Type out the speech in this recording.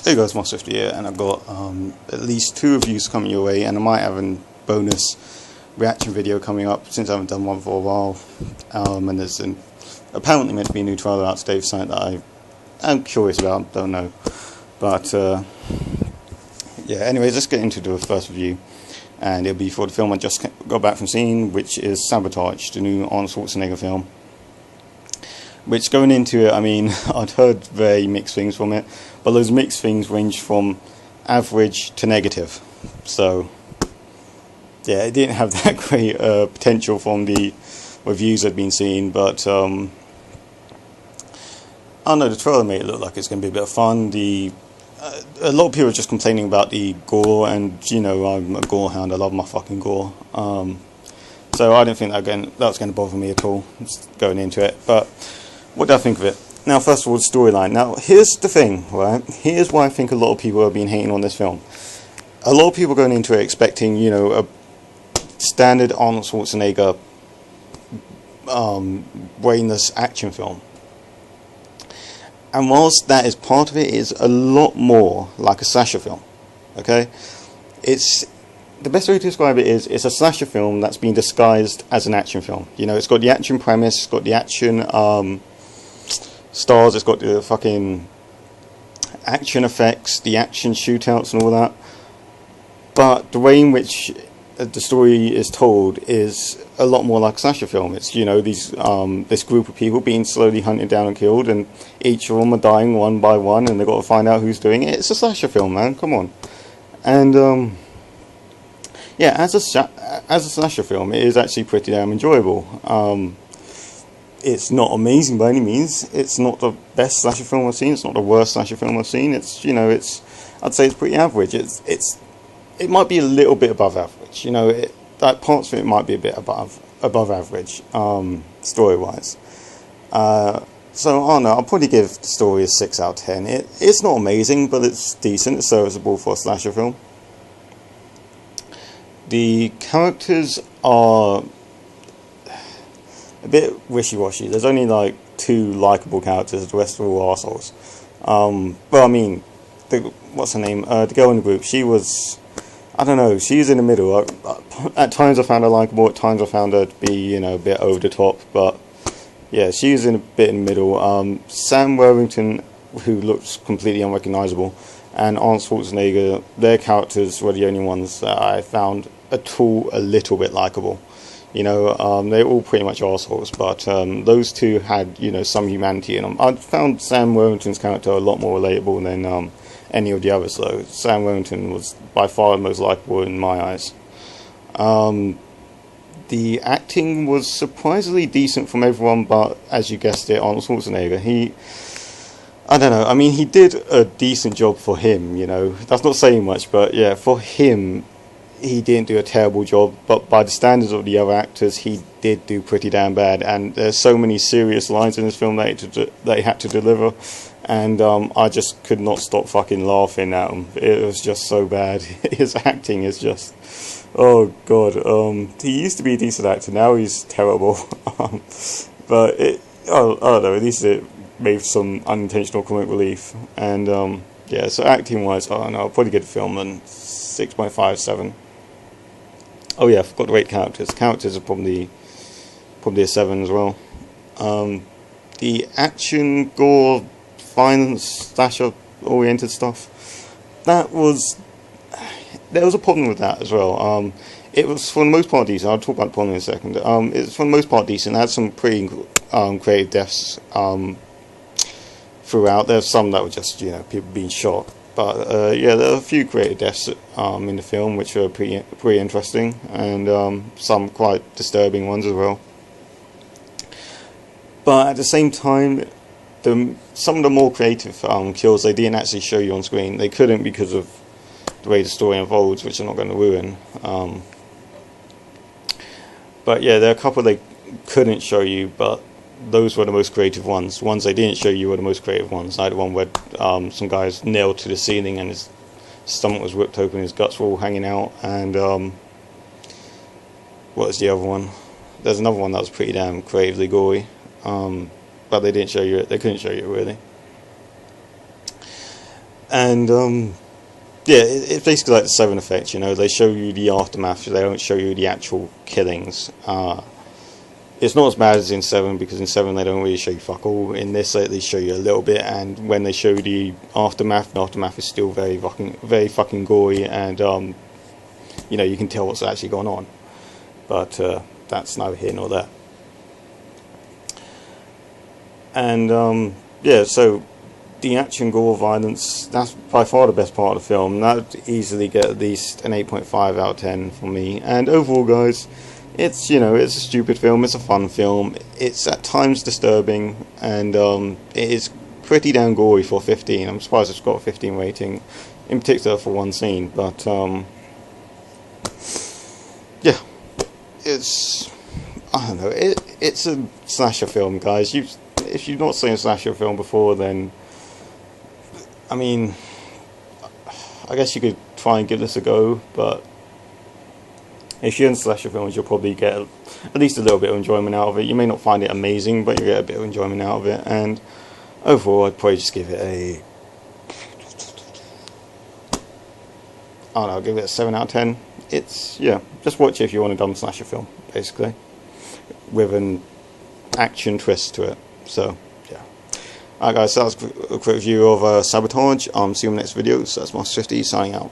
Hey guys, my Swifty here, and I've got at least 2 reviews coming your way, and I might have a bonus reaction video coming up since I haven't done one for a while. And there's apparently meant to be a new trailer out today for something that I am curious about, don't know. But yeah, anyways, let's get into the first review, and it'll be for the film I just got back from seeing, which is Sabotage, the new Arnold Schwarzenegger film. Which, going into it, I mean, I'd heard very mixed things from it, but those mixed things range from average to negative. So, yeah, it didn't have that great potential from the reviews I'd been seeing, but I don't know, the trailer made it look like it's going to be a bit of fun. A lot of people are just complaining about the gore, and, you know, I'm a gore hound, I love my fucking gore. So I didn't think that was going to bother me at all, just going into it, but what do I think of it? Now, first of all, the storyline. Now, here's the thing, right? Here's why I think a lot of people have been hating on this film. A lot of people going into it expecting, you know, a standard Arnold Schwarzenegger brainless action film. And whilst that is part of it, it's a lot more like a slasher film. Okay? The best way to describe it is, it's a slasher film that's been disguised as an action film. You know, it's got the action premise, it's got the action stars, it's got the fucking action effects, the action shootouts and all that, but the way in which the story is told is a lot more like a slasher film. It's, you know, these this group of people being slowly hunted down and killed, and each of them are dying one by one, and they've got to find out who's doing it. It's a slasher film, man, come on. And yeah, as a slasher film, it is actually pretty damn enjoyable. It's not amazing by any means. It's not the best slasher film I've seen. It's not the worst slasher film I've seen. It's, you know, I'd say it's pretty average. It might be a little bit above average. You know, like parts of it might be a bit above average, story wise. So I don't know. I'll probably give the story a 6 out of 10. It's not amazing, but it's decent. It's serviceable for a slasher film. The characters are a bit wishy-washy. There's only like 2 likable characters, the rest are all arseholes. But I mean, what's her name? The girl in the group, she was, I don't know, she's in the middle. At times I found her likable, at times I found her to be, you know, a bit over the top, but yeah, she's in a bit in the middle. Sam Worthington, who looks completely unrecognisable, and Arnold Schwarzenegger, their characters were the only ones that I found at all a little bit likable. You know, they're all pretty much assholes, but those 2 had, you know, some humanity in them. I found Sam Worthington's character a lot more relatable than any of the others, though. Sam Worthington was by far the most likable in my eyes. The acting was surprisingly decent from everyone, but as you guessed it, Arnold Schwarzenegger. I don't know, I mean, he did a decent job for him, you know. That's not saying much, but yeah, for him, he didn't do a terrible job, but by the standards of the other actors, he did do pretty damn bad. And there's so many serious lines in this film that he had to deliver, and I just could not stop fucking laughing at him. It was just so bad. His acting is just, oh god. He used to be a decent actor, now he's terrible. But I don't know, at least it made some unintentional comic relief. And yeah, so acting wise, I don't know, I'll probably give the film a 6.5, 7. Oh yeah, I forgot to rate characters. Characters are probably a 7 as well. The action, gore, violence, slasher oriented stuff, there was a problem with that as well. It was for the most part decent. I'll talk about the problem in a second. It's for the most part decent. It had some pretty creative deaths throughout. There's some that were just, you know, people being shot. But yeah, there are a few creative deaths in the film which are pretty interesting, and some quite disturbing ones as well. But at the same time, some of the more creative kills they didn't actually show you on screen. They couldn't because of the way the story unfolds, which I'm not going to ruin. But yeah, there are a couple they couldn't show you, but those were the most creative ones. The ones they didn't show you were the most creative ones. Like the one where some guy was nailed to the ceiling and his stomach was ripped open, his guts were all hanging out, and what was the other one? There's another one that was pretty damn creatively gory, but they didn't show you it. They couldn't show you it really. And yeah, it's basically like the Seven effect. You know, they show you the aftermath, so they don't show you the actual killings. It's not as bad as in 7, because in 7 they don't really show you fuck all. In this, they at least show you a little bit, and when they show the aftermath is still very fucking gory, and you know, you can tell what's actually going on. But that's neither here nor there. And yeah, so the action, gore, violence, that's by far the best part of the film. That would easily get at least an 8.5 out of 10 from me. And overall, guys, it's, you know, it's a stupid film, it's a fun film, it's at times disturbing, and it is pretty damn gory for 15. I'm surprised it's got a 15 rating, in particular for one scene, but yeah, it's, I don't know, it's a slasher film, guys. If you've not seen a slasher film before, then, I mean, I guess you could try and give this a go, but if you're into slasher films, you'll probably get at least a little bit of enjoyment out of it. You may not find it amazing, but you'll get a bit of enjoyment out of it. And overall, I'd probably just give it a, I don't know, give it a 7 out of 10. It's, yeah, just watch it if you want a dumb slasher film, basically, with an action twist to it. So, yeah. Alright guys, so that was a quick review of Sabotage. See you in the next video. So that's my 50 signing out.